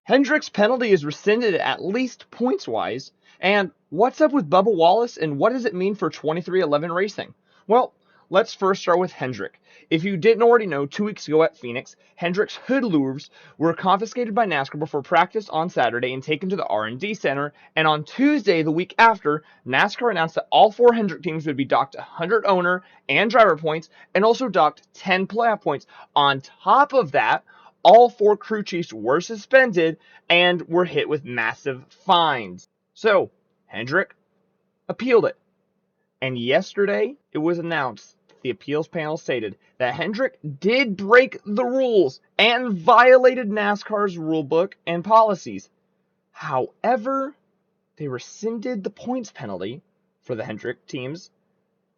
Hendrick's penalty is rescinded at least points-wise, and what's up with Bubba Wallace and what does it mean for 23XI racing? Well, let's first start with Hendrick. If you didn't already know, 2 weeks ago at Phoenix, Hendrick's hood louvers were confiscated by NASCAR before practice on Saturday and taken to the R&D Center, and on Tuesday, the week after, NASCAR announced that all 4 Hendrick teams would be docked 100 owner and driver points, and also docked 10 playoff points. On top of that, all 4 crew chiefs were suspended and were hit with massive fines. So, Hendrick appealed it. And yesterday, it was announced, the appeals panel stated, that Hendrick did break the rules and violated NASCAR's rulebook and policies. However, they rescinded the points penalty for the Hendrick teams,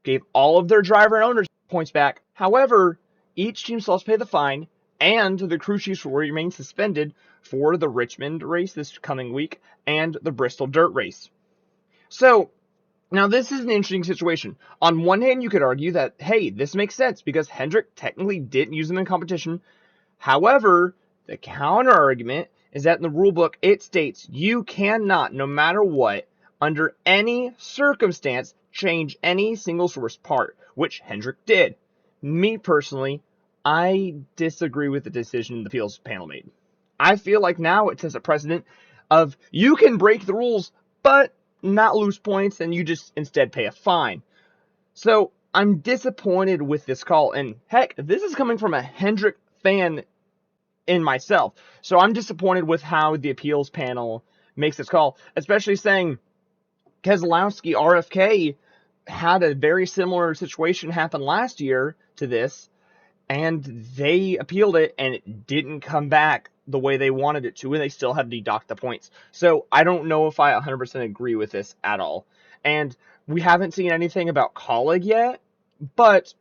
gave all of their driver and owner points back. However, each team still has to pay the fine, and the crew chiefs will remain suspended for the Richmond race this coming week and the Bristol Dirt race. So, now this is an interesting situation. On one hand, you could argue that, hey, this makes sense because Hendrick technically didn't use them in competition. However, the counter argument is that in the rule book, it states you cannot, no matter what, under any circumstance, change any single source part, which Hendrick did. Me personally, I disagree with the decision the appeals panel made. I feel like now it sets a precedent of you can break the rules, but not lose points, and you just instead pay a fine. So I'm disappointed with this call, and heck, this is coming from a Hendrick fan in myself. So I'm disappointed with how the appeals panel makes this call, especially saying Keselowski, RFK, had a very similar situation happen last year to this, and they appealed it, and it didn't come back the way they wanted it to, and they still had to deduct the points. So I don't know if I 100% agree with this at all. And we haven't seen anything about Colleague yet, but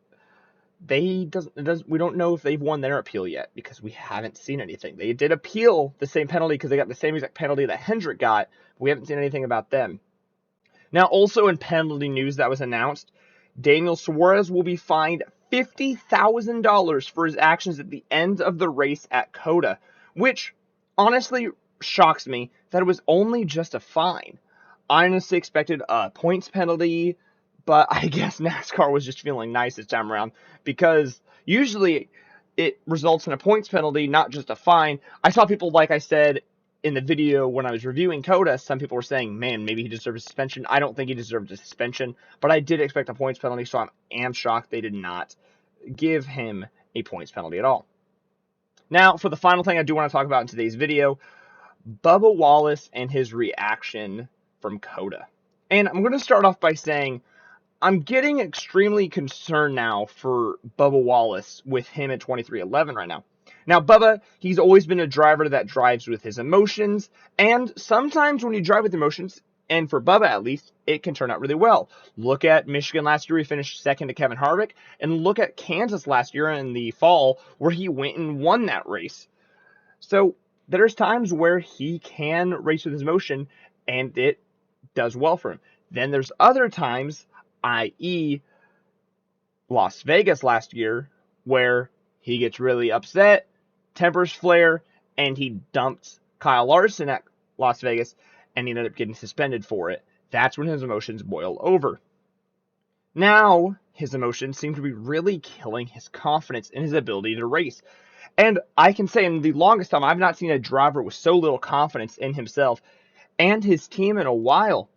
we don't know if they've won their appeal yet because we haven't seen anything. They did appeal the same penalty because they got the same exact penalty that Hendrick got. But we haven't seen anything about them. Now, also in penalty news that was announced, Daniel Suarez will be fined $50,000 for his actions at the end of the race at COTA, which honestly shocks me that it was only just a fine. I honestly expected a points penalty, but I guess NASCAR was just feeling nice this time around because usually it results in a points penalty, not just a fine. I saw people, like I said in the video when I was reviewing COTA, some people were saying, man, maybe he deserved a suspension. I don't think he deserved a suspension, but I did expect a points penalty, so I am shocked they did not give him a points penalty at all. Now, for the final thing I do want to talk about in today's video, Bubba Wallace and his reaction from COTA. And I'm going to start off by saying I'm getting extremely concerned now for Bubba Wallace with him at 23XI right now. Now, Bubba, he's always been a driver that drives with his emotions, and sometimes when you drive with emotions, and for Bubba at least, it can turn out really well. Look at Michigan last year, he finished second to Kevin Harvick, and look at Kansas last year in the fall, where he went and won that race. So, there's times where he can race with his emotion, and it does well for him. Then there's other times, i.e. Las Vegas last year, where he gets really upset, tempers flare, and he dumped Kyle Larson at Las Vegas, and he ended up getting suspended for it. That's when his emotions boil over. Now, his emotions seem to be really killing his confidence in his ability to race. And I can say in the longest time, I've not seen a driver with so little confidence in himself and his team in a while.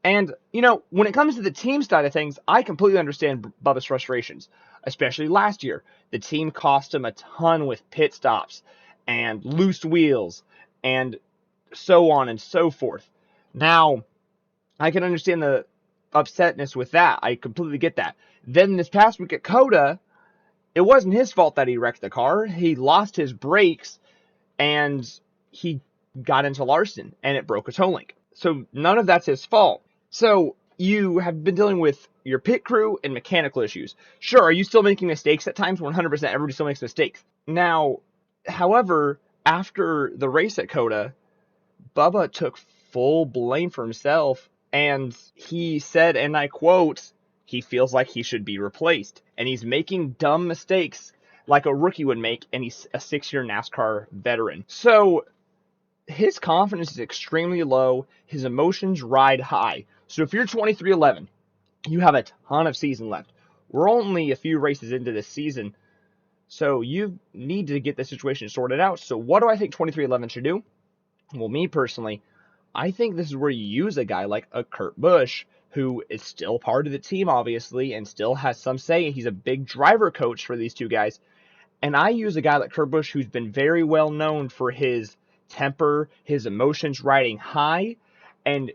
And, you know, when it comes to the team side of things, I completely understand Bubba's frustrations, especially last year. The team cost him a ton with pit stops and loose wheels and so on and so forth. Now, I can understand the upsetness with that. I completely get that. Then this past week at COTA, it wasn't his fault that he wrecked the car. He lost his brakes and he got into Larson and it broke a toe link. So none of that's his fault. So you have been dealing with your pit crew and mechanical issues. Sure, are you still making mistakes at times? 100%, everybody still makes mistakes. Now, however, after the race at COTA, Bubba took full blame for himself, and he said, and I quote, he feels like he should be replaced, and he's making dumb mistakes like a rookie would make, and he's a 6-year NASCAR veteran. So his confidence is extremely low. His emotions ride high. So if you're 23-11, you have a ton of season left. We're only a few races into this season, so you need to get the situation sorted out. So what do I think 23-11 should do? Well, me personally, I think this is where you use a guy like a Kurt Busch, who is still part of the team, obviously, and still has some say. He's a big driver coach for these two guys. And I use a guy like Kurt Busch, who's been very well known for his temper, his emotions riding high, and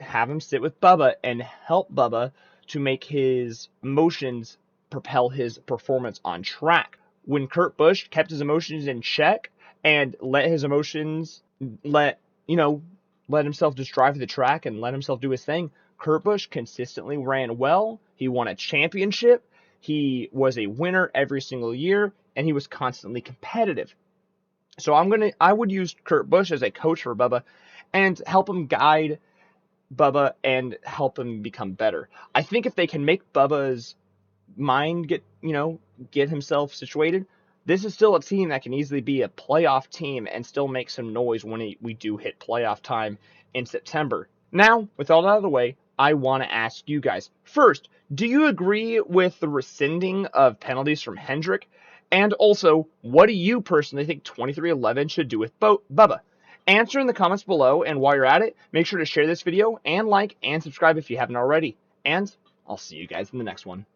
have him sit with Bubba and help Bubba to make his emotions propel his performance on track. When Kurt Busch kept his emotions in check and let his emotions let himself just drive the track and let himself do his thing, Kurt Busch consistently ran well. He won a championship. He was a winner every single year, and he was constantly competitive. So I would use Kurt Busch as a coach for Bubba and help him guide Bubba and help him become better. I think if they can make Bubba's mind get himself situated, this is still a team that can easily be a playoff team and still make some noise when we do hit playoff time in September. Now, with all that out of the way, I want to ask you guys. First, do you agree with the rescinding of penalties from Hendrick? And also, what do you personally think 23-11 should do with Bubba? Answer in the comments below, and while you're at it, make sure to share this video and like and subscribe if you haven't already. And I'll see you guys in the next one.